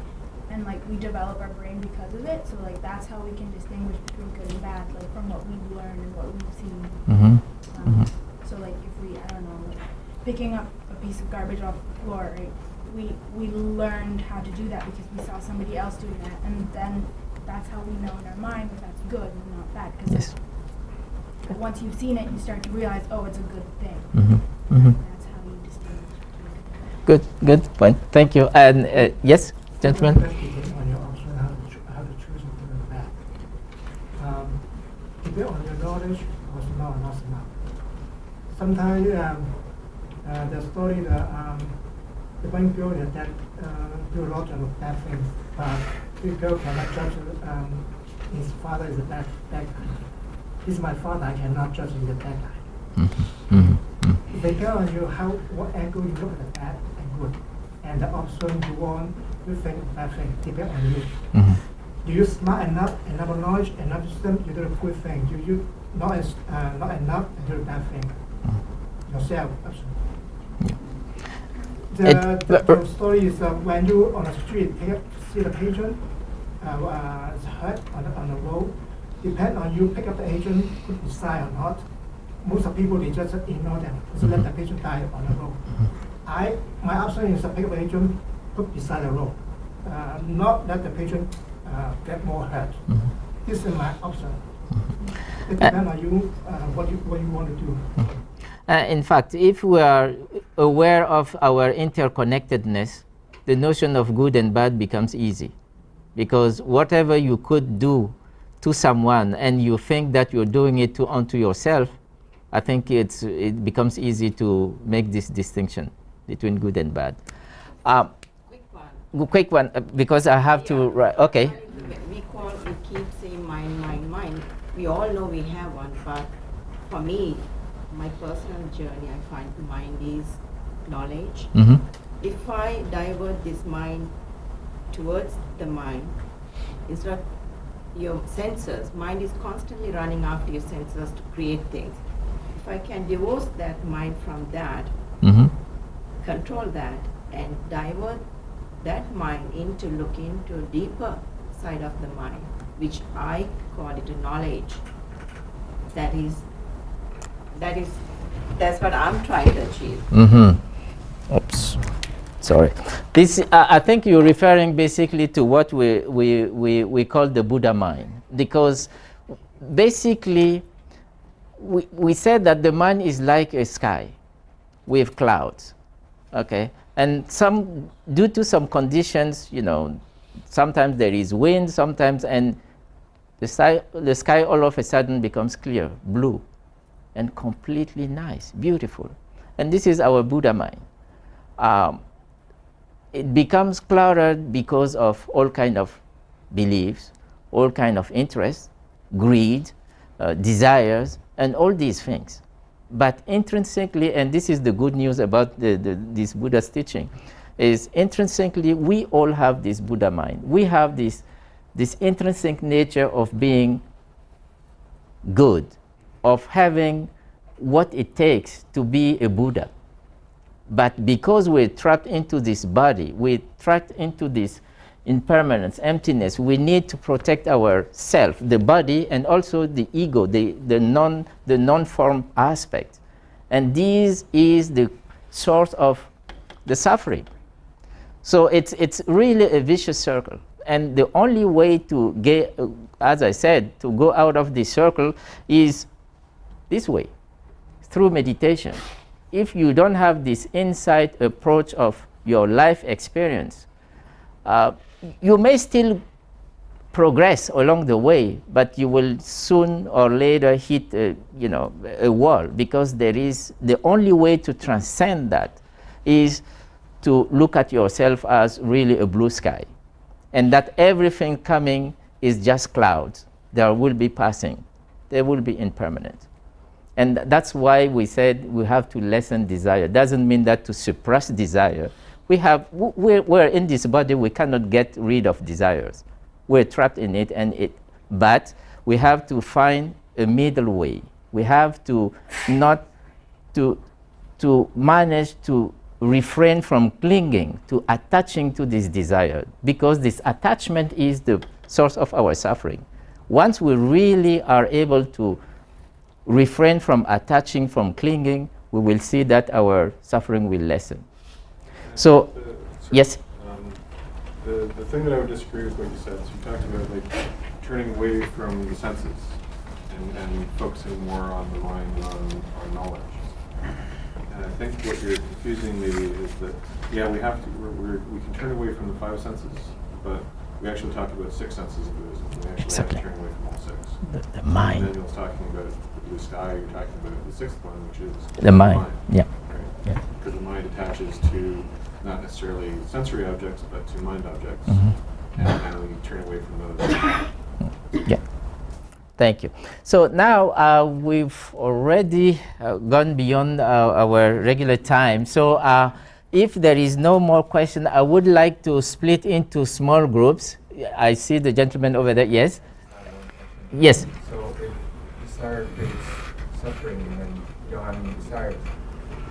develop our brain because of it. So that's how we can distinguish between good and bad, from what we've learned and what we've seen. So if we, I don't know, picking up a piece of garbage off the floor, right? We learned how to do that because we saw somebody else doing that, and then that's how we know in our mind if that's good and not bad. Because once you've seen it, you start to realize, oh, it's a good thing. That's how you distinguish. Good point. Thank you. And yes, gentlemen. On your option, how to choose good and bad. Depend on your knowledge or smart or not smart. Sometimes the story the one girl that do a lot of bad things, but the girl cannot judge his father is a bad guy. He's my father, I cannot judge he's a bad guy. It depends on you what angle you look at the bad and good, and the option you want to think of bad thing depends on you. Do you smart enough, enough knowledge, enough system, you do a good thing. Do you not enough and do a bad thing? Yourself, absolutely. The story is when you on the street see the patient is hurt on the road, depend on you pick up the agent, put beside or not. Most of people, they just ignore them, just let the patient die on the road. My option is to pick up the agent, put beside the road, not let the patient get more hurt. This is my option. It depends on you, what you want to do. In fact, if we are aware of our interconnectedness, the notion of good and bad becomes easy. Because whatever you could do to someone and you think that you're doing it unto yourself, I think it becomes easy to make this distinction between good and bad. Quick one, because I have to write. Okay. We keep saying mind. We all know we have one, but for me, my personal journey, I find mind is knowledge. If I divert this mind towards the mind, instead of your sensors. Mind is constantly running after your sensors to create things. If I can divorce that mind from that, control that, and divert that mind into looking to a deeper side of the mind, which I call it a knowledge. That's what I'm trying to achieve. Oops, sorry. This I think you're referring basically to what we call the Buddha mind, because basically we said that the mind is like a sky with clouds, okay, and due to some conditions, sometimes there is wind, sometimes, and the sky all of a sudden becomes clear, blue, and completely nice, beautiful. And this is our Buddha mind. It becomes clouded because of all kind of beliefs, all kind of interests, greed, desires, and all these things. But intrinsically, and this is the good news about this Buddha's teaching, is intrinsically we all have this Buddha mind. We have this intrinsic nature of being good, of having what it takes to be a Buddha. But because we're trapped into this body, we're trapped into this impermanence, emptiness, we need to protect our self, the body, and also the ego, the non-form aspect. And this is the source of the suffering. So it's really a vicious circle. And the only way to get, as I said, to go out of this circle is this way, through meditation. If you don't have this insight approach of your life experience, you may still progress along the way, but you will soon or later hit a wall, because the only way to transcend that is to look at yourself as really a blue sky, and that everything coming is just clouds. There will be passing. They will be impermanent. And that's why we said we have to lessen desire. Doesn't mean that to suppress desire. We're in this body, we cannot get rid of desires. We're trapped in it, but we have to find a middle way. We have to not to manage to refrain from clinging, to attaching to this desire, because this attachment is the source of our suffering. Once we really are able to refrain from attaching, from clinging, we will see that our suffering will lessen. So, yes? The thing that I would disagree with what you said, so you talked about like turning away from the senses and focusing more on the mind, on knowledge. And I think what you're confusing maybe is that, yeah, we have to, we can turn away from the five senses, but we actually talked about six senses in Buddhism. We actually have to turn away from all six. The mind. And then Daniel's talking about the blue sky, you're talking about the sixth one, which is the mind. Yeah. Right? Yeah. Because the mind attaches to not necessarily sensory objects, but to mind objects. And we turn away from those. Yeah. Thank you. So now we've already gone beyond our regular time. So if there is no more question, I would like to split into small groups. I see the gentleman over there. Yes? Yes. So if desire creates suffering and you don't have any desires,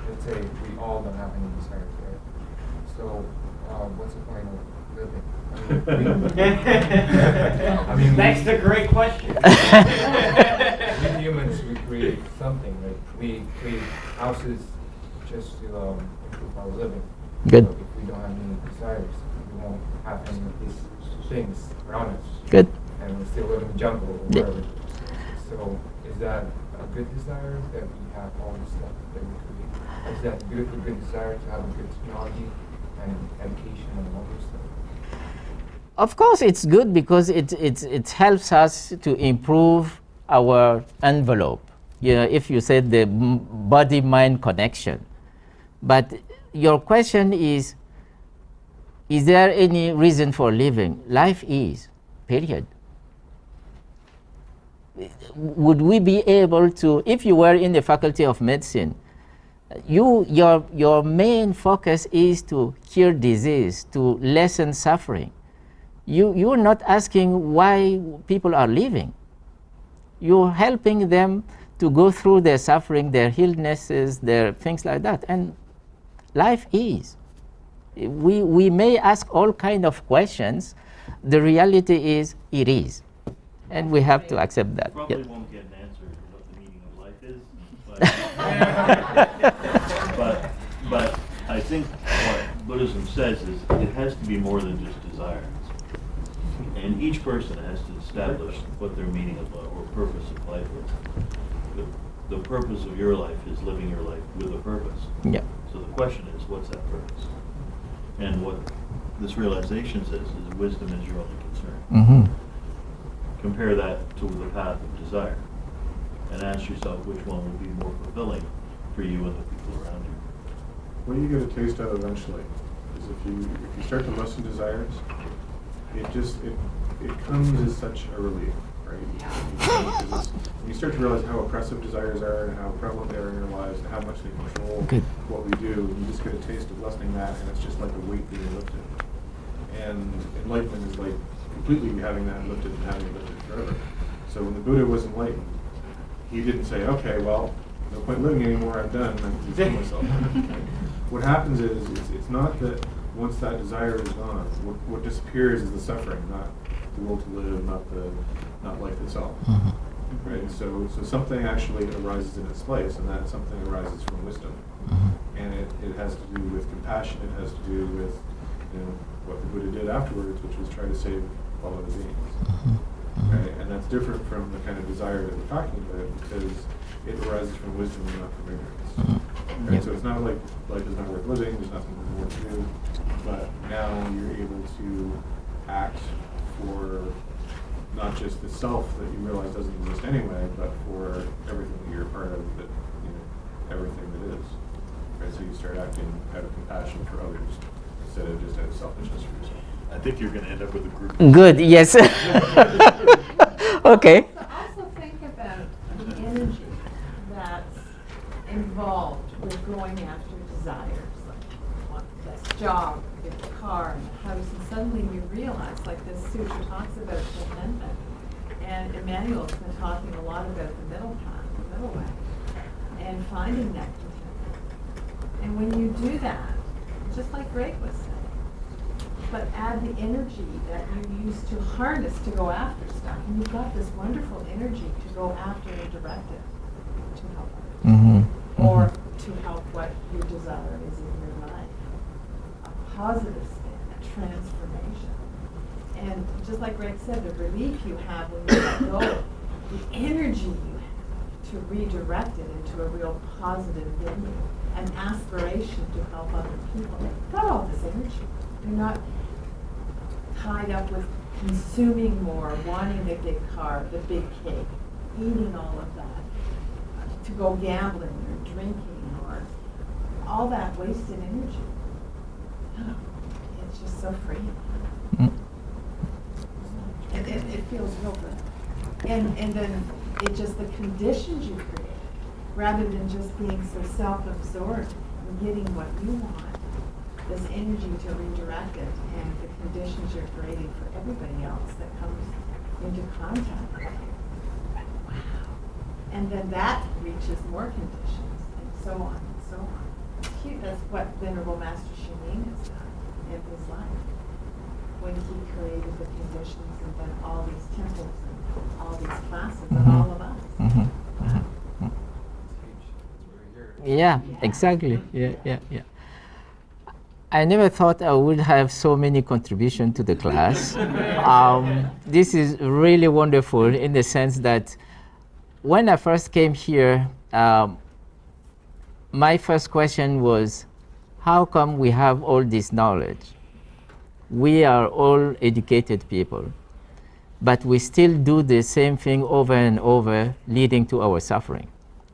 let's say we all don't have any desires, right? So what's the point of living? I mean, that's a great question. We humans, we create something, right? We create houses just to improve our living. Good. So if we don't have any desires, we won't have any of these things around us. Good. And we still live in the jungle or wherever. So is that a good desire that we have all this stuff that we create? Is that a good desire to have a good technology and education and all this stuff? Of course, it's good because it helps us to improve our envelope. You know, if you said the body-mind connection. But your question is there any reason for living? Life is, period. Would we be able to, if you were in the Faculty of Medicine, your main focus is to cure disease, to lessen suffering. you're not asking why people are living. You're helping them to go through their suffering, their illnesses, their things like that. And life is. We may ask all kind of questions. The reality is, it is. And we have to accept that. Probably Yeah. won't get an answer to what the meaning of life is. But I think what Buddhism says is it has to be more than just desire. And each person has to establish what their meaning of life or purpose of life is. The purpose of your life is living your life with a purpose. Yeah. So the question is, what's that purpose? And what this realization says is wisdom is your only concern. Mm-hmm. Compare that to the path of desire and ask yourself which one will be more fulfilling for you and the people around you. What you get a taste of eventually is if you start to lessen desires, it comes as such a relief, right? Because when you start to realize how oppressive desires are and how prevalent they are in your lives and how much they control what we do, you just get a taste of lessening that, and it's just like a weight being lifted. And enlightenment is like completely having that lifted and having it lifted forever. So when the Buddha was enlightened, he didn't say, okay, well, no point living anymore, I'm done, I can kill myself. What happens is, it's not that once that desire is gone, what disappears is the suffering, not the will to live, not life itself. Mm-hmm. Right? So something actually arises in its place, and that something arises from wisdom. Mm-hmm. And it has to do with compassion, it has to do with what the Buddha did afterwards, which was try to save all other beings. Mm-hmm. Right? And that's different from the kind of desire that we're talking about, because it arises from wisdom and not from ignorance. Mm-hmm. Right? Yep. So it's not like life is not worth living, there's nothing more to do, but now you're able to act for not just the self that you realize doesn't exist anyway, but for everything that you're a part of, that everything that is. Right? So you start acting out of compassion for others instead of just out of selfishness for yourself. I think you're going to end up with a group. Good, yes. Okay. So also think about the energy that's involved with going after desires, like you want the best job, get the car and the house, and suddenly you realize, like this sutra talks about contentment, and Emmanuel's been talking a lot about the middle path, the middle way, and finding that contentment. And when you do that, just like Greg was saying, but add the energy that you use to harness to go after stuff. And you've got this wonderful energy to go after and direct it to help others. Mm-hmm. Or to help what your desire is in your life. A positive spin, a transformation. And just like Greg said, the relief you have when you let go, the energy you have to redirect it into a real positive venue, an aspiration to help other people. You've got all this energy. You're not tied up with consuming more, wanting the big car, the big cake, eating all of that, to go gambling or drinking or all that wasted energy. No, it's just so freeing. And it feels real good. And then it just the conditions you create, rather than just being so self-absorbed and getting what you want. This energy to redirect it and the conditions you're creating for everybody else that comes into contact with you. Wow. And then that reaches more conditions and so on and so on. It's cute. That's what Venerable Master Shiming has done in his life. When he created the conditions and then all these temples and all these classes and all of us. Mm-hmm. Wow. Yeah, exactly. Yeah. I never thought I would have so many contributions to the class. This is really wonderful in the sense that when I first came here, my first question was, how come we have all this knowledge? We are all educated people, but we still do the same thing over and over, leading to our suffering.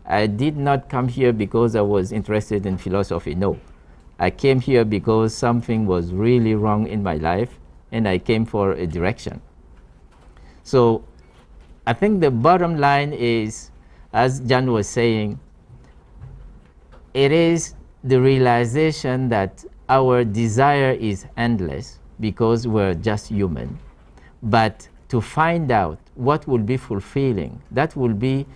I did not come here because I was interested in philosophy, no. I came here because something was really wrong in my life, and I came for a direction. So I think the bottom line is, as John was saying, it is the realization that our desire is endless, because we're just human. But to find out what will be fulfilling, that will be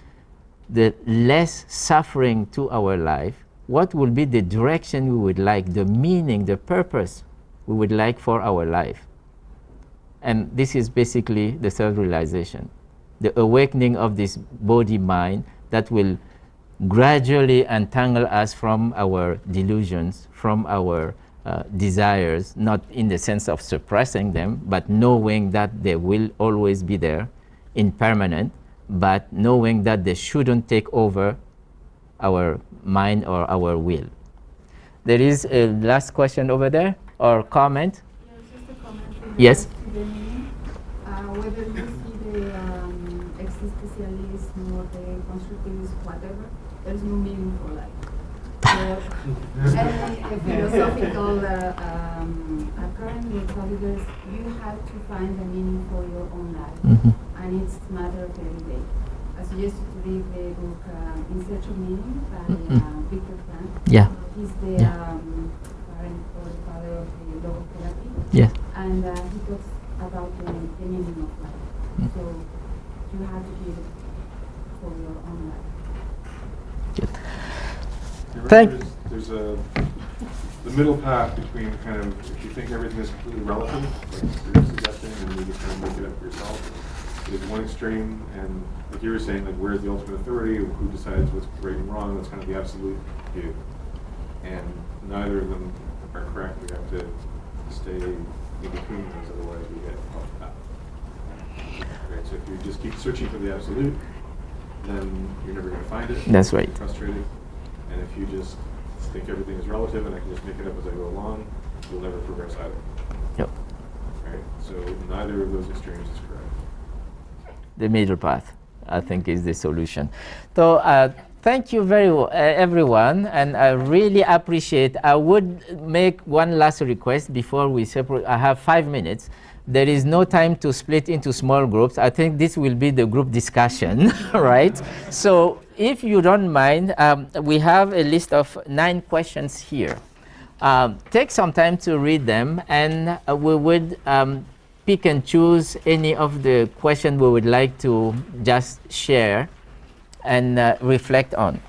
the less suffering to our life, what will be the direction we would like, the meaning, the purpose we would like for our life. And this is basically the third realization, the awakening of this body-mind that will gradually untangle us from our delusions, from our desires, not in the sense of suppressing them, but knowing that they will always be there, impermanent, but knowing that they shouldn't take over our mind or our will. There is a last question over there, or comment? Yeah, just a comment. Yes? To the meaning, whether you see the existentialism or the constructivism, whatever, there's no meaning for life. Any philosophical current methodologies, you have to find the meaning for your own life, and it's a matter of every day. I suggest you to read the book In Search of Meaning by Viktor Frankl. Yeah. He's the parent or the father of the logotherapy. Yes. And he talks about the meaning of life. So you have to give it for your own life. There's the middle path between kind of, if you think everything is completely relative, like you're suggesting, and you just kind of make it up for yourself. There's one extreme, and like you were saying, like where's the ultimate authority, who decides what's right and wrong, that's kind of the absolute view. And neither of them are correct. We have to stay in between those, otherwise we get off the path. Right, so if you just keep searching for the absolute, then you're never going to find it. That's right. You're frustrated. And if you just think everything is relative and I can just make it up as I go along, you'll never progress either. Yep. Right? So neither of those extremes is correct. The middle path, I think, is the solution. So thank you very everyone, and I really appreciate. I would make one last request before we separate. I have 5 minutes. There is no time to split into small groups. I think this will be the group discussion, right? So if you don't mind, we have a list of 9 questions here. Take some time to read them, and we would pick and choose any of the questions we would like to just share and reflect on.